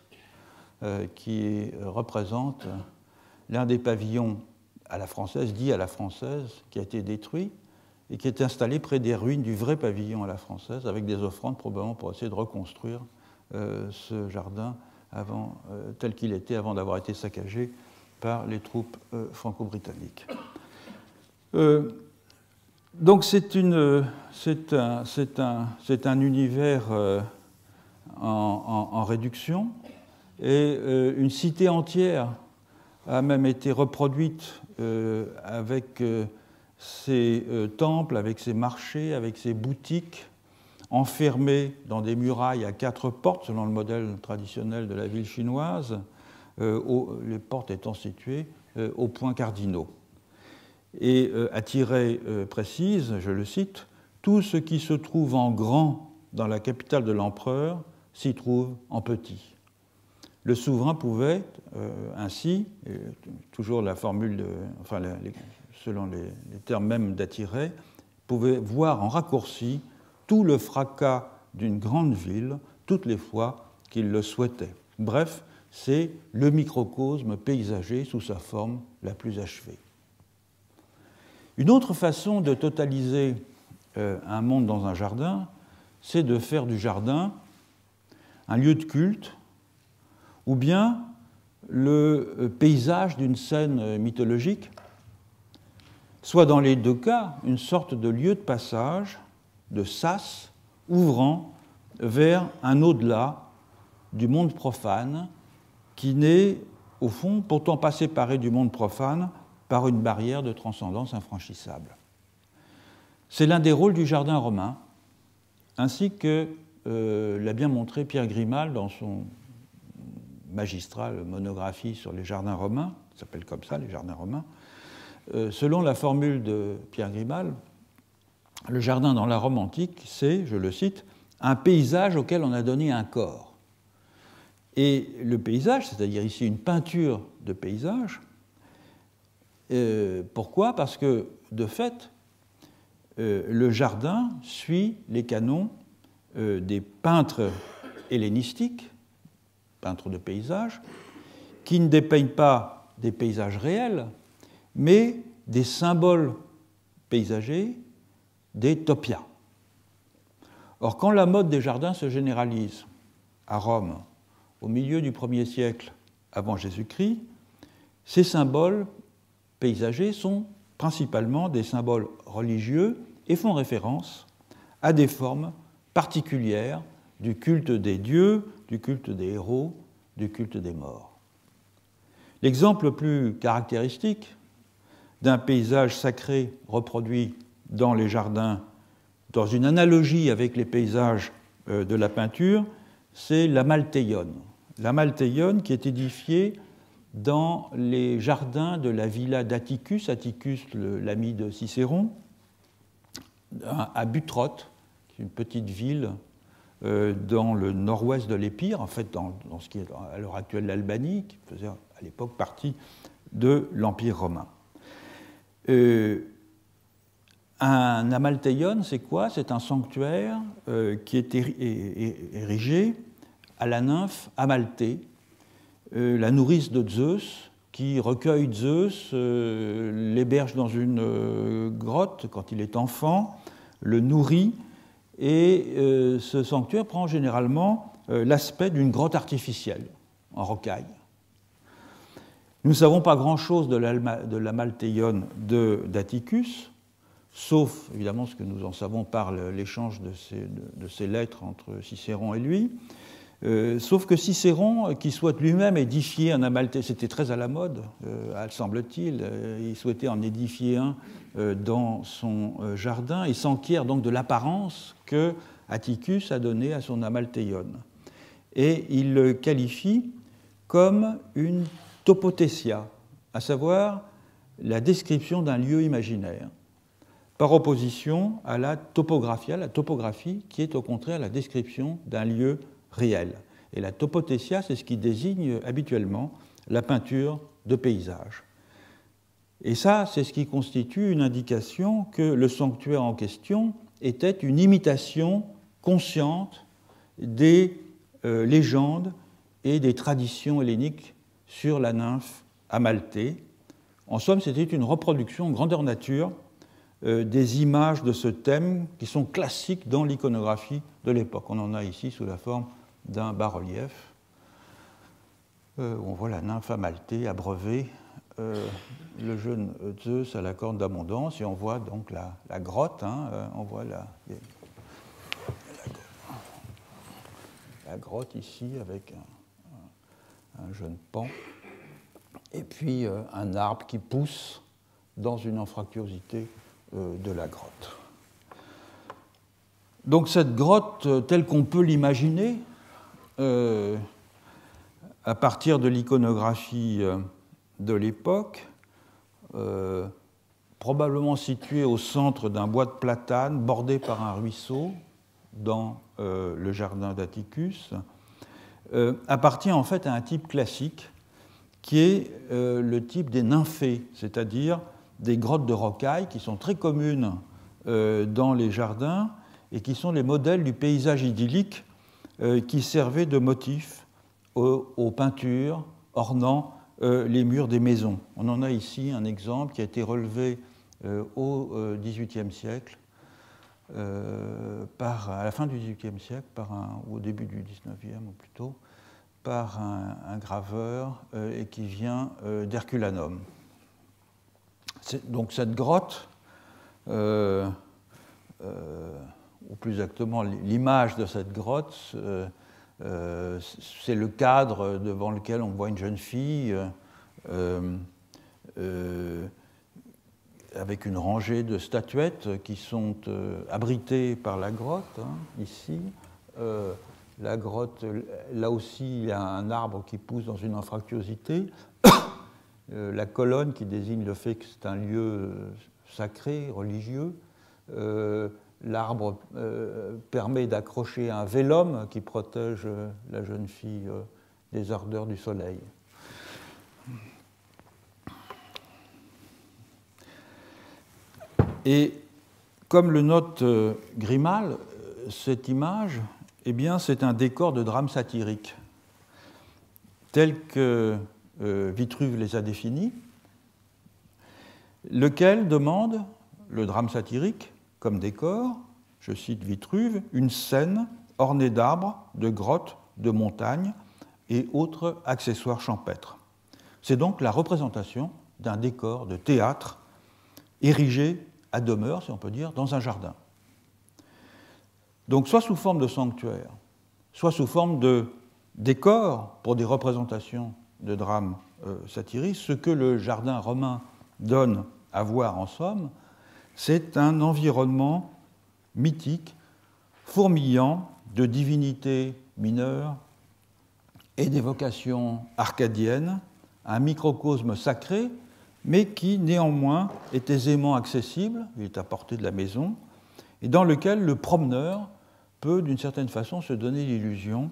qui représente l'un des pavillons à la française, dit à la française, qui a été détruit et qui est installé près des ruines du vrai pavillon à la française, avec des offrandes probablement pour essayer de reconstruire ce jardin tel qu'il était avant d'avoir été saccagé par les troupes franco-britanniques. Donc c'est un univers en réduction, et une cité entière a même été reproduite avec ses temples, avec ses marchés, avec ses boutiques, enfermés dans des murailles à 4 portes, selon le modèle traditionnel de la ville chinoise, les portes étant situées aux points cardinaux. Et Attiré précise, je le cite, « Tout ce qui se trouve en grand dans la capitale de l'empereur s'y trouve en petit ». Le souverain pouvait ainsi, toujours la formule, selon les termes même d'Attiré, pouvait voir en raccourci tout le fracas d'une grande ville toutes les fois qu'il le souhaitait. Bref, c'est le microcosme paysager sous sa forme la plus achevée. Une autre façon de totaliser un monde dans un jardin, c'est de faire du jardin un lieu de culte ou bien le paysage d'une scène mythologique, soit dans les deux cas une sorte de lieu de passage, de sas, ouvrant vers un au-delà du monde profane qui n'est, au fond, pourtant pas séparé du monde profane par une barrière de transcendance infranchissable. C'est l'un des rôles du jardin romain, ainsi que l'a bien montré Pierre Grimal dans son magistrale monographie sur les jardins romains, ça s'appelle comme ça, les jardins romains. Selon la formule de Pierre Grimal, le jardin dans la Rome antique, c'est, je le cite, un paysage auquel on a donné un corps. Et le paysage, c'est-à-dire ici une peinture de paysage, pourquoi ? Parce que, de fait, le jardin suit les canons des peintres hellénistiques, peintres de paysages, qui ne dépeignent pas des paysages réels, mais des symboles paysagers, des topias. Or, quand la mode des jardins se généralise à Rome, au milieu du 1er siècle avant Jésus-Christ, ces symboles paysagers sont principalement des symboles religieux et font référence à des formes particulières du culte des dieux, du culte des héros, du culte des morts. L'exemple le plus caractéristique d'un paysage sacré reproduit dans les jardins dans une analogie avec les paysages de la peinture, c'est l'Amalteion. L'Amalteion qui est édifié dans les jardins de la villa d'Atticus, Atticus l'ami de Cicéron, à Butrote, qui est une petite ville dans le nord-ouest de l'Épire, en fait dans ce qui est à l'heure actuelle l'Albanie, qui faisait à l'époque partie de l'Empire romain. Un Amalteion, c'est quoi? C'est un sanctuaire qui est érigé à la nymphe Amalthée, la nourrice de Zeus, qui recueille Zeus, l'héberge dans une grotte quand il est enfant, le nourrit, et ce sanctuaire prend généralement l'aspect d'une grotte artificielle en rocaille. Nous ne savons pas grand-chose de l'Amalteion d'Atticus, sauf évidemment ce que nous en savons par l'échange de ces lettres entre Cicéron et lui. Sauf que Cicéron, qui souhaite lui-même édifier un Amalteion, c'était très à la mode, semble-t-il, il souhaitait en édifier un dans son jardin, et s'enquiert donc de l'apparence que Atticus a donnée à son Amalteion. Et il le qualifie comme une topothesia, à savoir la description d'un lieu imaginaire, par opposition à la topographie qui est au contraire la description d'un lieu réel. Et la topothesia, c'est ce qui désigne habituellement la peinture de paysage. Et ça, c'est ce qui constitue une indication que le sanctuaire en question était une imitation consciente des légendes et des traditions helléniques sur la nymphe Amalthée. En somme, c'était une reproduction grandeur nature des images de ce thème qui sont classiques dans l'iconographie de l'époque. On en a ici sous la forme d'un bas-relief où on voit la nymphe Amalthée abreuver le jeune Zeus à la corne d'abondance, et on voit donc la grotte, on voit la grotte ici avec un jeune pan, et puis un arbre qui pousse dans une anfractuosité de la grotte. Donc cette grotte, telle qu'on peut l'imaginer, à partir de l'iconographie de l'époque, probablement située au centre d'un bois de platane bordé par un ruisseau dans le jardin d'Atticus, appartient en fait à un type classique qui est le type des nymphées, c'est-à-dire des grottes de rocaille qui sont très communes dans les jardins et qui sont les modèles du paysage idyllique qui servait de motif aux peintures ornant les murs des maisons. On en a ici un exemple qui a été relevé au XVIIIe siècle, à la fin du XVIIIe siècle, ou au début du XIXe ou plutôt, par un graveur et qui vient d'Herculanum. Donc cette grotte, ou plus exactement l'image de cette grotte, c'est le cadre devant lequel on voit une jeune fille avec une rangée de statuettes qui sont abritées par la grotte, ici. La grotte, là aussi, il y a un arbre qui pousse dans une anfractuosité. La colonne qui désigne le fait que c'est un lieu sacré, religieux. L'arbre permet d'accrocher un vélum qui protège la jeune fille des ardeurs du soleil. Et comme le note Grimal, cette image, eh bien, c'est un décor de drame satirique, tel que Vitruve les a définis, lequel demande le drame satirique comme décor, je cite Vitruve, une scène ornée d'arbres, de grottes, de montagnes et autres accessoires champêtres. C'est donc la représentation d'un décor de théâtre érigé à demeure, si on peut dire, dans un jardin. Donc soit sous forme de sanctuaire, soit sous forme de décor pour des représentations de drames satiriques, ce que le jardin romain donne à voir en somme, c'est un environnement mythique, fourmillant de divinités mineures et d'évocations arcadiennes, un microcosme sacré, mais qui néanmoins est aisément accessible, il est à portée de la maison, et dans lequel le promeneur peut d'une certaine façon se donner l'illusion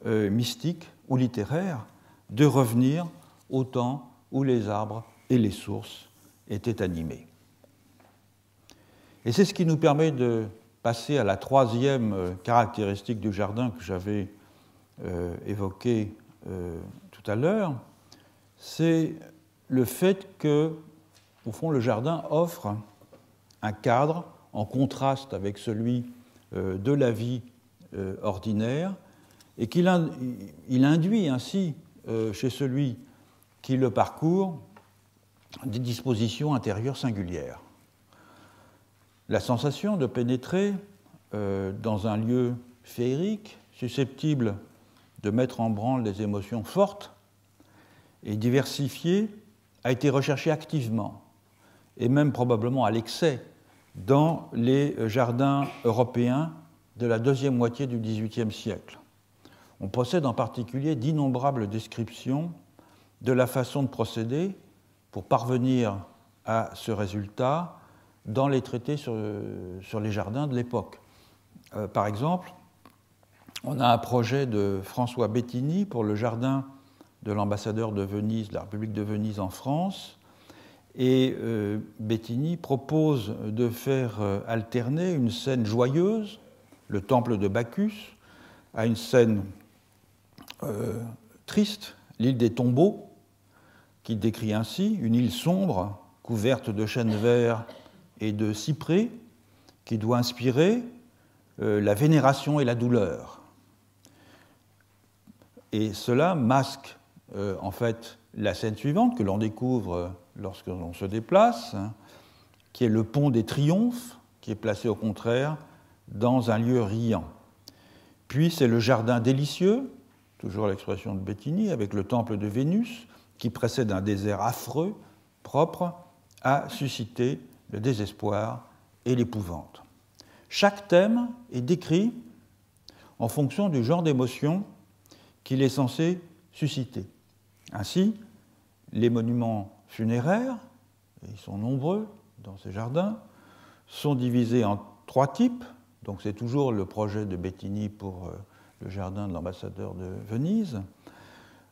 mystique ou littéraire de revenir au temps où les arbres et les sources étaient animés. Et c'est ce qui nous permet de passer à la troisième caractéristique du jardin que j'avais évoquée tout à l'heure, c'est le fait que, au fond, le jardin offre un cadre en contraste avec celui de la vie ordinaire et qu'il induit ainsi chez celui qui le parcourt des dispositions intérieures singulières. La sensation de pénétrer dans un lieu féerique, susceptible de mettre en branle des émotions fortes et diversifiées, a été recherchée activement, et même probablement à l'excès, dans les jardins européens de la deuxième moitié du XVIIIe siècle. On possède en particulier d'innombrables descriptions de la façon de procéder pour parvenir à ce résultat dans les traités sur les jardins de l'époque. Par exemple, on a un projet de François Bettini pour le jardin de l'ambassadeur de Venise, de la République de Venise en France, et Bettini propose de faire alterner une scène joyeuse, le temple de Bacchus, à une scène triste, l'île des tombeaux, qu'il décrit ainsi, une île sombre, couverte de chênes verts et de cyprès, qui doit inspirer la vénération et la douleur. Et cela masque en fait la scène suivante que l'on découvre lorsque l'on se déplace, qui est le pont des Triomphes, qui est placé au contraire dans un lieu riant. Puis c'est le jardin délicieux, toujours l'expression de Bettini, avec le temple de Vénus, qui précède un désert affreux, propre à susciter le désespoir et l'épouvante. Chaque thème est décrit en fonction du genre d'émotion qu'il est censé susciter. Ainsi, les monuments funéraires, et ils sont nombreux dans ces jardins, sont divisés en 3 types. Donc c'est toujours le projet de Bettini pour le jardin de l'ambassadeur de Venise.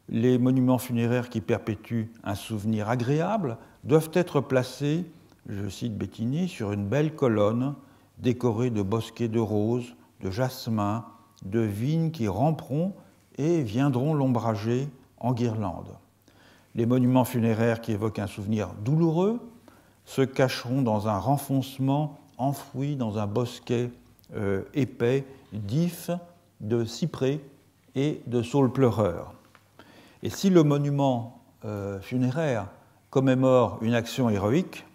Les monuments funéraires qui perpétuent un souvenir agréable doivent être placés, je cite Bettini, sur une belle colonne décorée de bosquets de roses, de jasmin, de vignes qui ramperont et viendront l'ombrager en guirlande. Les monuments funéraires qui évoquent un souvenir douloureux se cacheront dans un renfoncement enfoui dans un bosquet épais, d'ifs, de cyprès et de saules pleureurs. Et si le monument funéraire commémore une action héroïque,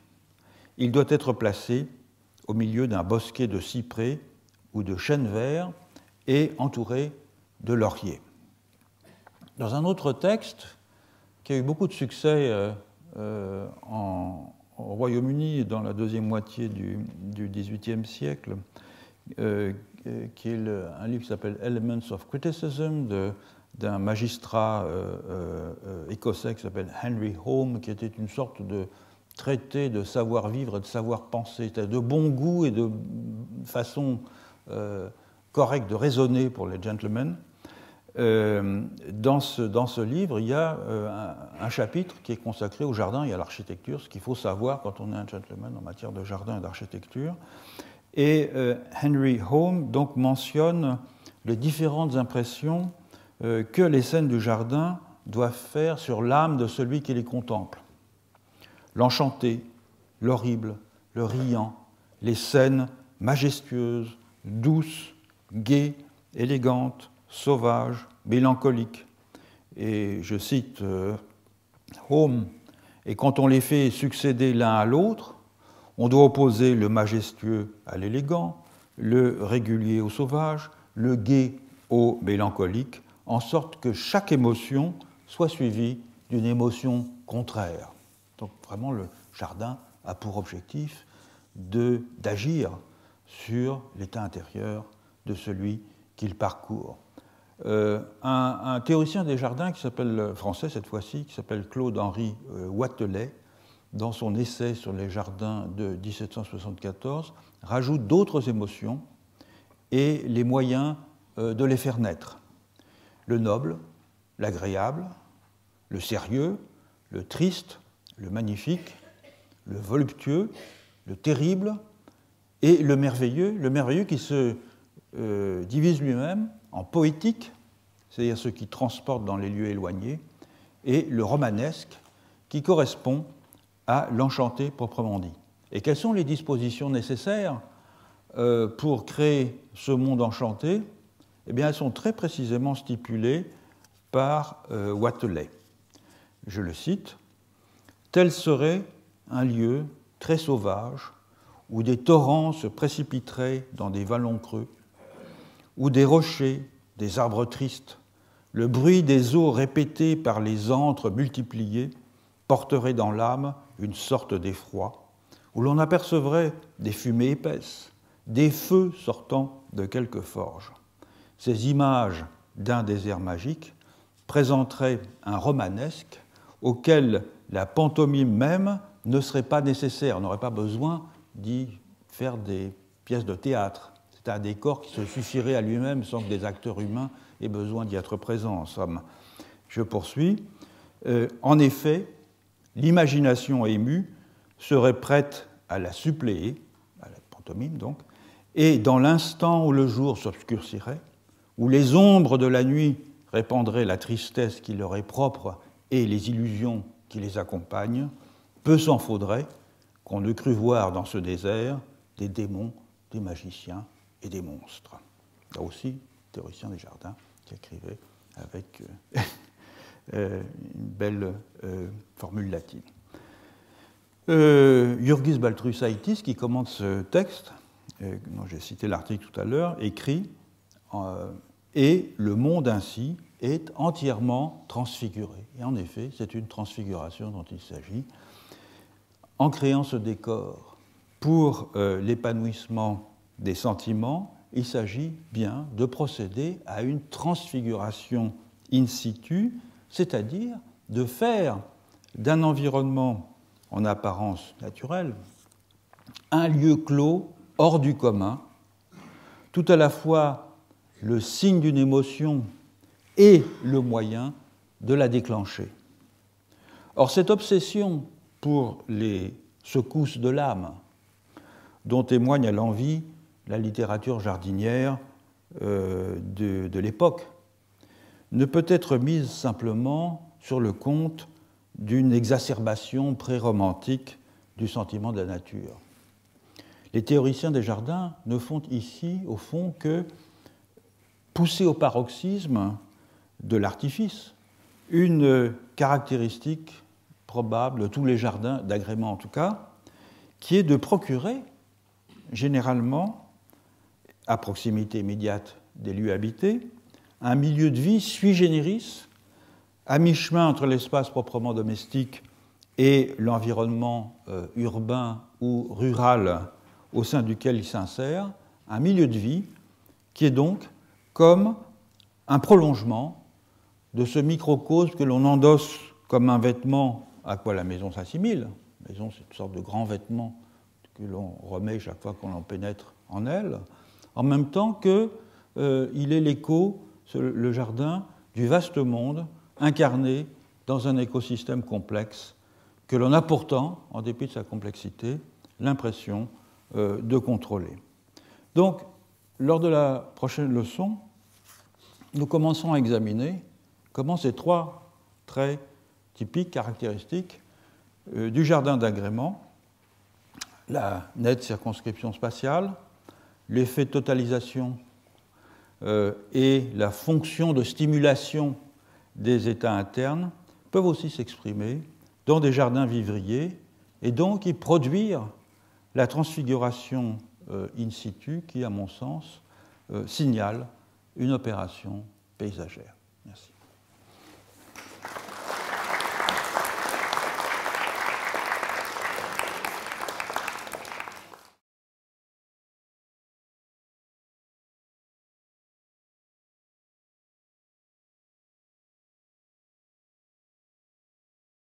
il doit être placé au milieu d'un bosquet de cyprès ou de chênes verts et entouré de lauriers. Dans un autre texte qui a eu beaucoup de succès au Royaume-Uni dans la deuxième moitié du XVIIIe siècle, qui est un livre qui s'appelle Elements of Criticism d'un magistrat écossais qui s'appelle Henry Home, qui était une sorte de traité de savoir-vivre et de savoir-penser, de bon goût et de façon correcte de raisonner pour les gentlemen. Dans ce livre, il y a un chapitre qui est consacré au jardin et à l'architecture, ce qu'il faut savoir quand on est un gentleman en matière de jardin et d'architecture. Et Henry Home donc mentionne les différentes impressions que les scènes du jardin doivent faire sur l'âme de celui qui les contemple. L'enchanté, l'horrible, le riant, les scènes majestueuses, douces, gaies, élégantes, sauvages, mélancoliques. Et je cite Home, et quand on les fait succéder l'un à l'autre, on doit opposer le majestueux à l'élégant, le régulier au sauvage, le gai au mélancolique, en sorte que chaque émotion soit suivie d'une émotion contraire. Donc vraiment, le jardin a pour objectif d'agir sur l'état intérieur de celui qu'il parcourt. Un théoricien des jardins qui s'appelle, français cette fois-ci, qui s'appelle Claude-Henri Watelet, dans son essai sur les jardins de 1774, rajoute d'autres émotions et les moyens de les faire naître. Le noble, l'agréable, le sérieux, le triste, le magnifique, le voluptueux, le terrible et le merveilleux qui se divise lui-même en poétique, c'est-à-dire ce qui transporte dans les lieux éloignés, et le romanesque qui correspond à l'enchanté proprement dit. Et quelles sont les dispositions nécessaires pour créer ce monde enchanté? Eh bien, elles sont très précisément stipulées par Watelet. Je le cite, « Tel serait un lieu très sauvage où des torrents se précipiteraient dans des vallons creux, où des rochers, des arbres tristes, le bruit des eaux répété par les antres multipliés porterait dans l'âme une sorte d'effroi, où l'on apercevrait des fumées épaisses, des feux sortant de quelque forge. Ces images d'un désert magique présenteraient un romanesque auquel la pantomime même ne serait pas nécessaire, on n'aurait pas besoin d'y faire des pièces de théâtre. C'est un décor qui se suffirait à lui-même sans que des acteurs humains aient besoin d'y être présents, en somme. Je poursuis. En effet, l'imagination émue serait prête à la suppléer, à la pantomime donc, et dans l'instant où le jour s'obscurcirait, où les ombres de la nuit répandraient la tristesse qui leur est propre et les illusions qui les accompagnent, peu s'en faudrait qu'on ne crût voir dans ce désert des démons, des magiciens et des monstres. Là aussi, théoricien des jardins qui écrivait avec une belle formule latine. Jurgis Baltrusaitis, qui commente ce texte, dont j'ai cité l'article tout à l'heure, écrit « Et le monde ainsi est entièrement transfiguré ». Et en effet, c'est une transfiguration dont il s'agit. En créant ce décor pour l'épanouissement des sentiments, il s'agit bien de procéder à une transfiguration in situ, c'est-à-dire de faire d'un environnement en apparence naturelle un lieu clos, hors du commun, tout à la fois le signe d'une émotion et le moyen de la déclencher. Or, cette obsession pour les secousses de l'âme, dont témoigne à l'envi la littérature jardinière de l'époque, ne peut être mise simplement sur le compte d'une exacerbation pré-romantique du sentiment de la nature. Les théoriciens des jardins ne font ici, au fond, que pousser au paroxysme de l'artifice une caractéristique probable de tous les jardins, d'agrément en tout cas, qui est de procurer généralement, à proximité immédiate des lieux habités, un milieu de vie sui generis, à mi-chemin entre l'espace proprement domestique et l'environnement urbain ou rural au sein duquel il s'insère, un milieu de vie qui est donc comme un prolongement de ce microcosme que l'on endosse comme un vêtement à quoi la maison s'assimile. La maison, c'est une sorte de grand vêtement que l'on remet chaque fois qu'on en pénètre en elle, en même temps qu'il est l'écho, le jardin, du vaste monde incarné dans un écosystème complexe que l'on a pourtant, en dépit de sa complexité, l'impression de contrôler. Donc, lors de la prochaine leçon, nous commençons à examiner comment ces trois traits typiques, caractéristiques du jardin d'agrément, la nette circonscription spatiale, l'effet de totalisation et la fonction de stimulation des états internes peuvent aussi s'exprimer dans des jardins vivriers et donc y produire la transfiguration in situ qui, à mon sens, signale une opération paysagère. Merci.